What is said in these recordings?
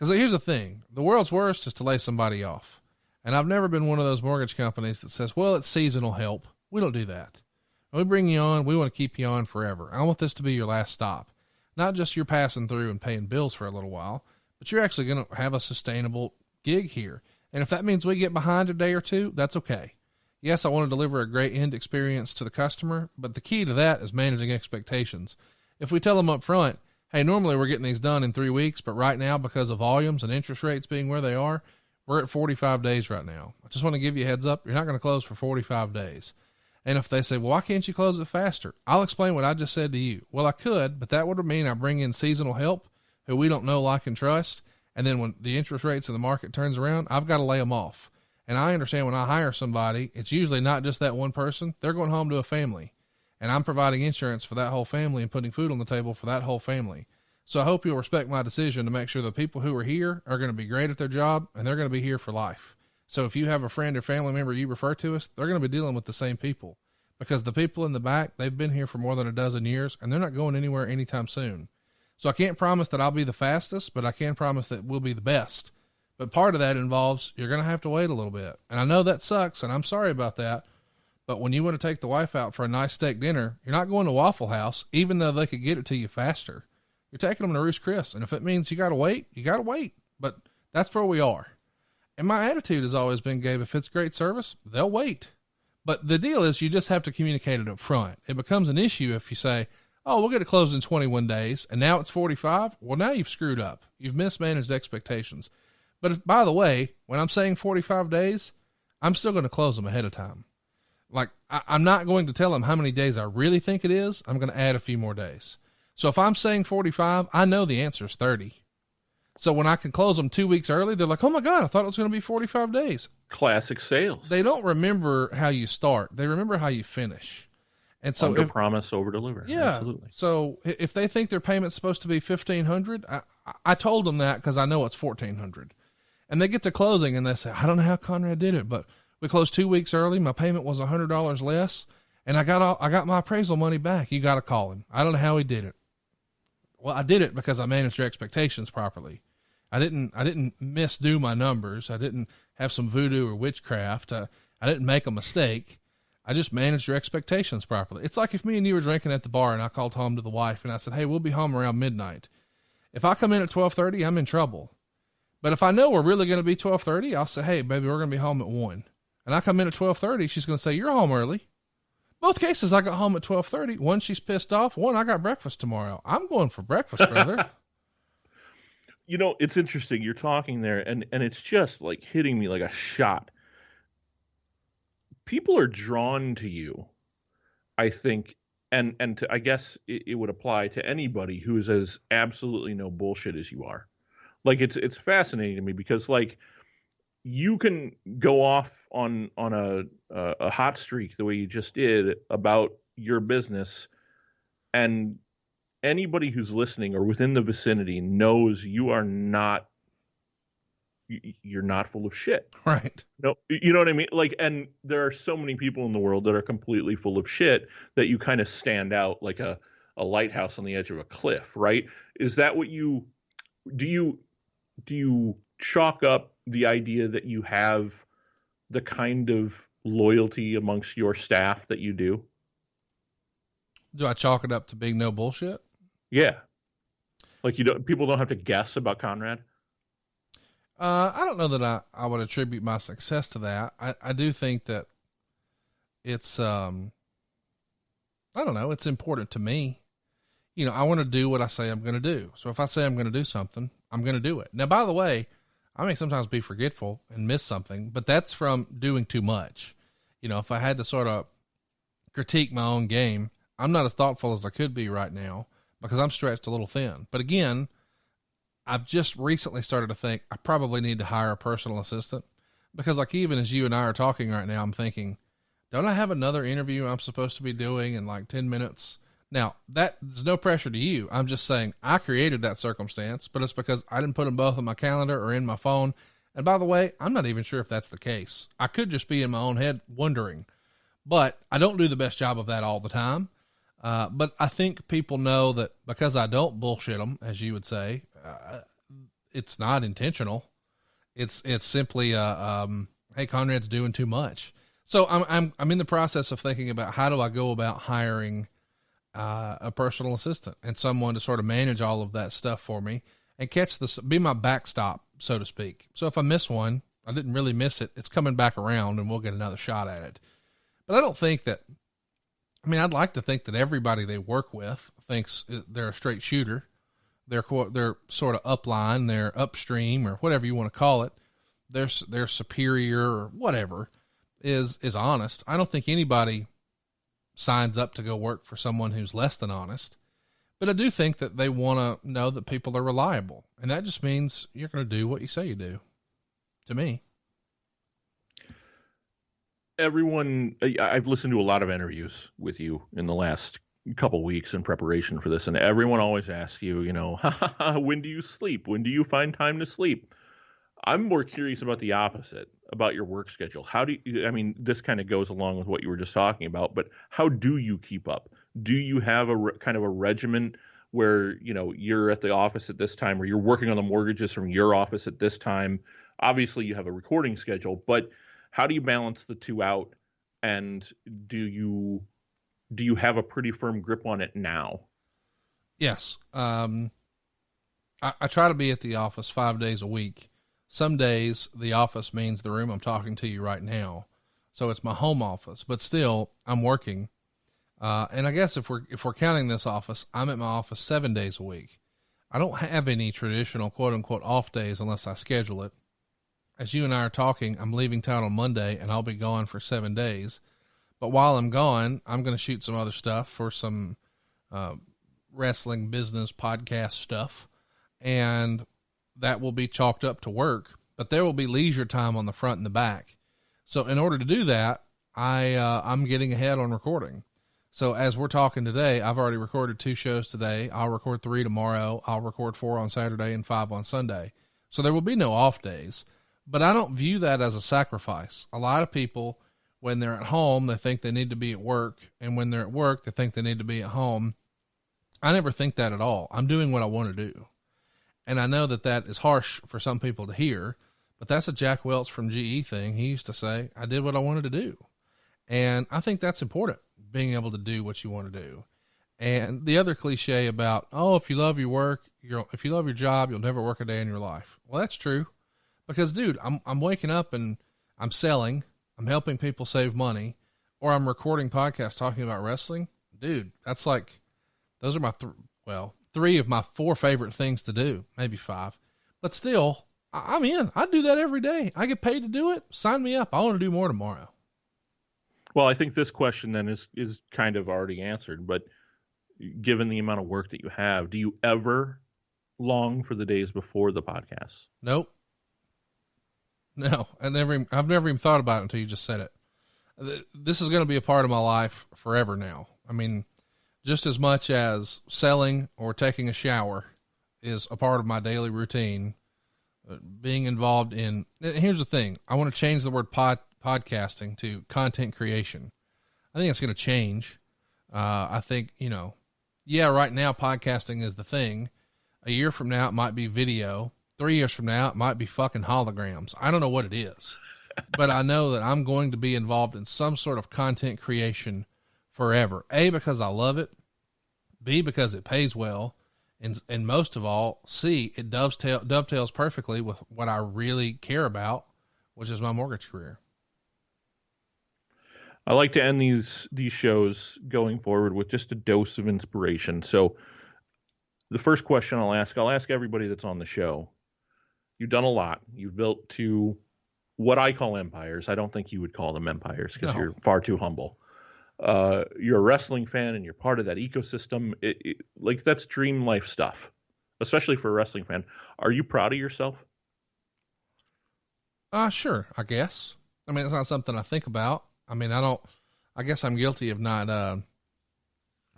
Because here's the thing. The world's worst is to lay somebody off. And I've never been one of those mortgage companies that says, well, it's seasonal help. We don't do that. When we bring you on, we want to keep you on forever. I want this to be your last stop. Not just you're passing through and paying bills for a little while, but you're actually going to have a sustainable gig here. And if that means we get behind a day or two, that's okay. Yes, I want to deliver a great end experience to the customer, but the key to that is managing expectations. If we tell them up front, hey, normally we're getting these done in 3 weeks, but right now, because of volumes and interest rates being where they are, we're at 45 days right now. I just want to give you a heads up. You're not going to close for 45 days. And if they say, well, why can't you close it faster? I'll explain what I just said to you. Well, I could, but that would mean I bring in seasonal help who we don't know, like, and trust. And then when the interest rates in the market turns around, I've got to lay them off. And I understand when I hire somebody, it's usually not just that one person. They're going home to a family. And I'm providing insurance for that whole family and putting food on the table for that whole family. So I hope you'll respect my decision to make sure the people who are here are going to be great at their job and they're going to be here for life. So if you have a friend or family member you refer to us, they're going to be dealing with the same people, because the people in the back, they've been here for more than a dozen years and they're not going anywhere anytime soon. So I can't promise that I'll be the fastest, but I can promise that we'll be the best. But part of that involves you're going to have to wait a little bit. And I know that sucks, and I'm sorry about that. But when you want to take the wife out for a nice steak dinner, you're not going to Waffle House, even though they could get it to you faster. You're taking them to Ruth's Chris. And if it means you got to wait, you got to wait. But that's where we are. And my attitude has always been, Gabe, if it's great service, they'll wait. But the deal is you just have to communicate it up front. It becomes an issue if you say, oh, we'll get it closed in 21 days, and now it's 45. Well, now you've screwed up. You've mismanaged expectations. But if, by the way, when I'm saying 45 days, I'm still going to close them ahead of time. Like, I'm not going to tell them how many days I really think it is. I'm going to add a few more days. So if I'm saying 45, I know the answer is 30. So when I can close them 2 weeks early, they're like, oh my God, I thought it was going to be 45 days. Classic sales. They don't remember how you start. They remember how you finish. And so under promise, over deliver. Yeah. Absolutely. So if they think their payment's supposed to be $1,500, I told them that because I know it's $1,400. And they get to closing and they say, I don't know how Conrad did it, but we closed 2 weeks early. My payment was $100 less, and I got my appraisal money back. You got to call him. I don't know how he did it. Well, I did it because I managed your expectations properly. I didn't misdo my numbers. I didn't have some voodoo or witchcraft. I didn't make a mistake. I just managed your expectations properly. It's like if me and you were drinking at the bar and I called home to the wife and I said, hey, we'll be home around midnight. If I come in at 12:30, I'm in trouble. But if I know we're really going to be 12:30, I'll say, hey, baby, we're going to be home at 1. And I come in at 12:30, she's going to say, you're home early. Both cases, I got home at 12:30. One, she's pissed off. One, I got breakfast tomorrow. I'm going for breakfast, brother. You know, it's interesting. You're talking there, and it's just like hitting me like a shot. People are drawn to you, I think, and I guess it would apply to anybody who is as absolutely no bullshit as you are. Like, it's fascinating to me because, like, you can go off on a hot streak the way you just did about your business, and anybody who's listening or within the vicinity knows you're not full of shit. Right. No, you know what I mean? Like, and there are so many people in the world that are completely full of shit that you kind of stand out like a lighthouse on the edge of a cliff, right? Is that what do you chalk up the idea that you have the kind of loyalty amongst your staff that you do? Do I chalk it up to being no bullshit? Yeah. Like, people don't have to guess about Conrad? I don't know that I would attribute my success to that. I do think that it's, I don't know, it's important to me. You know, I want to do what I say I'm going to do. So if I say I'm going to do something, I'm going to do it. Now, by the way, I may sometimes be forgetful and miss something, but that's from doing too much. You know, if I had to sort of critique my own game, I'm not as thoughtful as I could be right now because I'm stretched a little thin. But again, I've just recently started to think I probably need to hire a personal assistant because, like, even as you and I are talking right now, I'm thinking, don't I have another interview I'm supposed to be doing in like 10 minutes? Now, there's no pressure to you. I'm just saying I created that circumstance, but it's because I didn't put them both on my calendar or in my phone. And by the way, I'm not even sure if that's the case. I could just be in my own head wondering, but I don't do the best job of that all the time. But I think people know that because I don't bullshit them, as you would say, it's not intentional. It's simply, hey, Conrad's doing too much. So I'm in the process of thinking about how do I go about hiring a personal assistant and someone to sort of manage all of that stuff for me and be my backstop, so to speak. So if I miss one, I didn't really miss it. It's coming back around and we'll get another shot at it. But I don't think that, I'd like to think that everybody they work with thinks they're a straight shooter. They're sort of upline, they're upstream, or whatever you want to call it. They're superior or whatever is honest. I don't think anybody signs up to go work for someone who's less than honest, but I do think that they want to know that people are reliable. And that just means you're going to do what you say you do, to me. I've listened to a lot of interviews with you in the last couple weeks in preparation for this, and everyone always asks you, when do you sleep? When do you find time to sleep? I'm more curious about the opposite, about your work schedule. How do you, this kind of goes along with what you were just talking about, but how do you keep up? Do you have kind of a regimen where, you're at the office at this time, or you're working on the mortgages from your office at this time? Obviously you have a recording schedule, but how do you balance the two out? And do you have a pretty firm grip on it now? Yes. I try to be at the office 5 days a week. Some days the office means the room I'm talking to you right now. So it's my home office, but still I'm working. And I guess if we're counting this office, I'm at my office 7 days a week. I don't have any traditional quote unquote off days unless I schedule it. As you and I are talking, I'm leaving town on Monday and I'll be gone for 7 days. But while I'm gone, I'm going to shoot some other stuff for some wrestling business podcast stuff. And that will be chalked up to work, but there will be leisure time on the front and the back. So in order to do that, I'm getting ahead on recording. So as we're talking today, I've already recorded 2 shows today. I'll record 3 tomorrow. I'll record 4 on Saturday and 5 on Sunday. So there will be no off days, but I don't view that as a sacrifice. A lot of people, when they're at home, they think they need to be at work. And when they're at work, they think they need to be at home. I never think that at all. I'm doing what I want to do. And I know that is harsh for some people to hear, but that's a Jack Welch from GE thing. He used to say, I did what I wanted to do. And I think that's important, being able to do what you want to do. And the other cliche about, if you love your work, if you love your job, you'll never work a day in your life. Well, that's true, because dude, I'm waking up and I'm selling, I'm helping people save money, or I'm recording podcasts talking about wrestling. Dude, that's like, those are my 3 of my 4 favorite things to do, maybe 5, but still I'm in. I do that every day. I get paid to do it. Sign me up. I want to do more tomorrow. Well, I think this question then is kind of already answered, but given the amount of work that you have, do you ever long for the days before the podcast? Nope. No, I've never even thought about it until you just said it. This is going to be a part of my life forever now. Just as much as selling or taking a shower is a part of my daily routine, being involved in, and here's the thing, I want to change the word podcasting to content creation. I think it's going to change. I think, right now podcasting is the thing. A year from now, it might be video. 3 years from now, it might be fucking holograms. I don't know what it is, but I know that I'm going to be involved in some sort of content creation forever. A, because I love it. B, because it pays well. And most of all, C, it dovetails perfectly with what I really care about, which is my mortgage career. I like to end these shows going forward with just a dose of inspiration. So the first question I'll ask everybody that's on the show. You've done a lot. You've built 2 what I call empires. I don't think you would call them empires because you're far too humble. You're a wrestling fan and you're part of that ecosystem. That's dream life stuff, especially for a wrestling fan. Are you proud of yourself? Sure, I guess. It's not something I think about. I guess I'm guilty of not,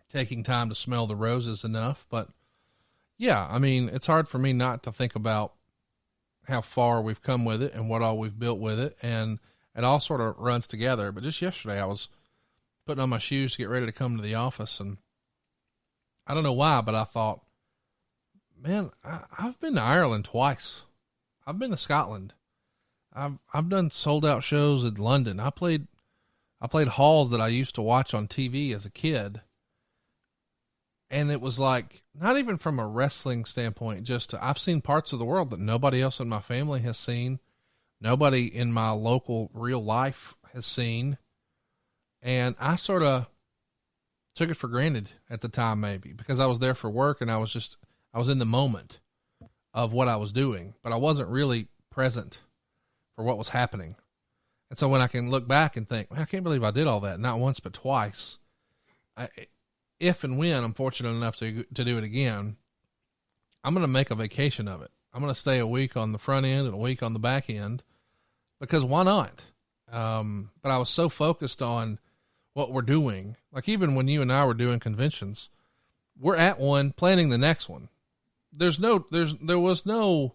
taking time to smell the roses enough, but yeah, it's hard for me not to think about how far we've come with it and what all we've built with it. And it all sort of runs together. But just yesterday I was putting on my shoes to get ready to come to the office. And I don't know why, but I thought, Man, I've been to Ireland twice. I've been to Scotland. I've done sold out shows in London. I played halls that I used to watch on TV as a kid. And it was like, not even from a wrestling standpoint, I've seen parts of the world that nobody else in my family has seen. Nobody in my local real life has seen. And I sort of took it for granted at the time, maybe because I was there for work and I was in the moment of what I was doing, but I wasn't really present for what was happening. And so when I can look back and think, man, I can't believe I did all that, not once, but twice. If and when I'm fortunate enough to do it again, I'm going to make a vacation of it. I'm going to stay a week on the front end and a week on the back end because why not? But I was so focused on what we're doing. Like even when you and I were doing conventions, we're at one planning the next one. There was no,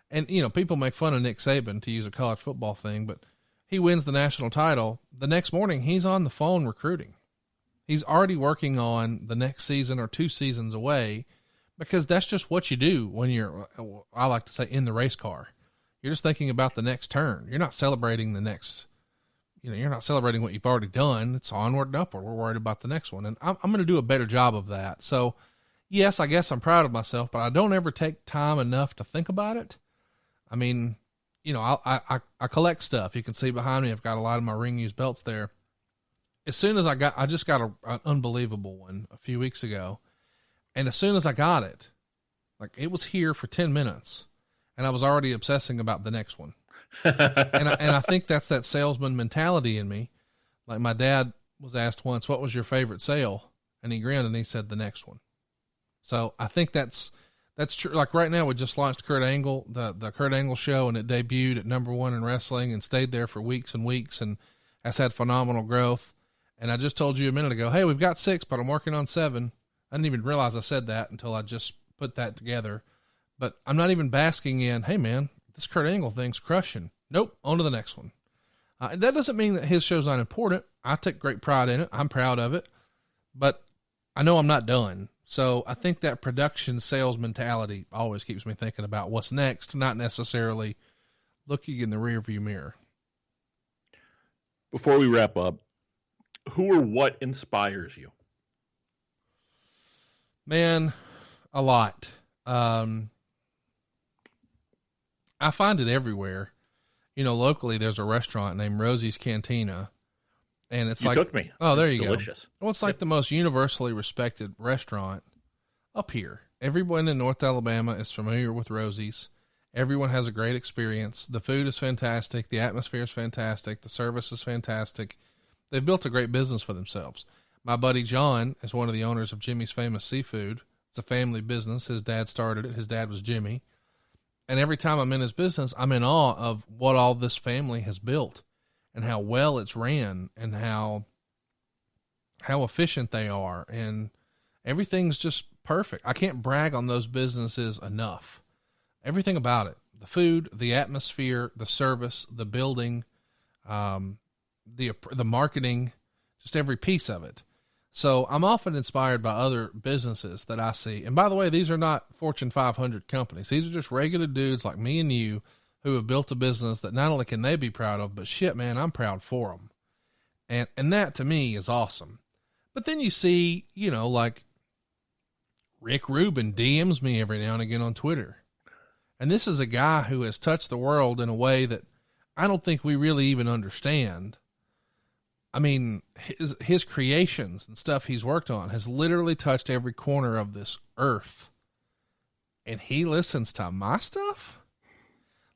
and you know, people make fun of Nick Saban to use a college football thing, but he wins the national title. The next morning he's on the phone recruiting. He's already working on the next season or 2 seasons away because that's just what you do when you're, I like to say, in the race car. You're just thinking about the next turn. You're not celebrating the next, you're not celebrating what you've already done. It's onward and upward. We're worried about the next one. And I'm going to do a better job of that. So yes, I guess I'm proud of myself, but I don't ever take time enough to think about it. I mean, I collect stuff. You can see behind me, I've got a lot of my ring used belts there. As soon as I just got an unbelievable one a few weeks ago. And as soon as I got it, like it was here for 10 minutes and I was already obsessing about the next one. and I think that's that salesman mentality in me. Like my dad was asked once, what was your favorite sale? And he grinned and he said the next one. So I think that's true. Like right now we just launched Kurt Angle, the Kurt Angle show, and it debuted at #1 in wrestling and stayed there for weeks and weeks and has had phenomenal growth. And I just told you a minute ago, hey, we've got 6, but I'm working on 7. I didn't even realize I said that until I just put that together. But I'm not even basking in, hey man, this Kurt Angle thing's crushing. Nope. On to the next one. And that doesn't mean that his show's not important. I take great pride in it. I'm proud of it, but I know I'm not done. So I think that production sales mentality always keeps me thinking about what's next, not necessarily looking in the rearview mirror. Before we wrap up, who or what inspires you? Man, a lot. I find it everywhere. Locally there's a restaurant named Rosie's Cantina, and it's you took me. Oh, there it's you delicious. Go. Well, it's like the most universally respected restaurant up here. Everyone in North Alabama is familiar with Rosie's. Everyone has a great experience. The food is fantastic. The atmosphere is fantastic. The service is fantastic. They've built a great business for themselves. My buddy John is one of the owners of Jimmy's Famous Seafood. It's a family business. His dad started it. His dad was Jimmy. And every time I'm in his business, I'm in awe of what all this family has built and how well it's ran and how efficient they are. And everything's just perfect. I can't brag on those businesses enough. Everything about it, the food, the atmosphere, the service, the building, the marketing, just every piece of it. So I'm often inspired by other businesses that I see. And by the way, these are not Fortune 500 companies. These are just regular dudes like me and you who have built a business that not only can they be proud of, but shit, man, I'm proud for them. And that to me is awesome. But then you see, like Rick Rubin DMs me every now and again on Twitter. And this is a guy who has touched the world in a way that I don't think we really even understand. I mean, his creations and stuff he's worked on has literally touched every corner of this earth. And he listens to my stuff?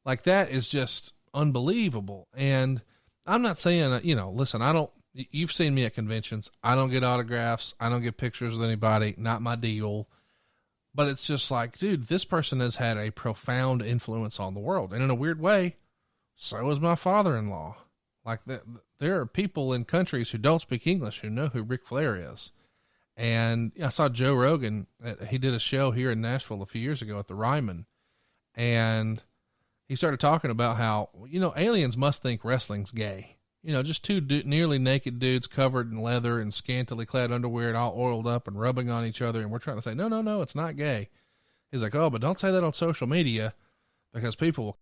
Like, that is just unbelievable. And I'm not saying, listen, you've seen me at conventions. I don't get autographs. I don't get pictures with anybody. Not my deal. But it's just like, dude, this person has had a profound influence on the world. And in a weird way, so is my father-in-law. Like, there are people in countries who don't speak English who know who Ric Flair is. And I saw Joe Rogan. He did a show here in Nashville a few years ago at the Ryman. And he started talking about how, aliens must think wrestling's gay. Just 2 nearly naked dudes covered in leather and scantily clad underwear and all oiled up and rubbing on each other. And we're trying to say, no, it's not gay. He's like, oh, but don't say that on social media because people will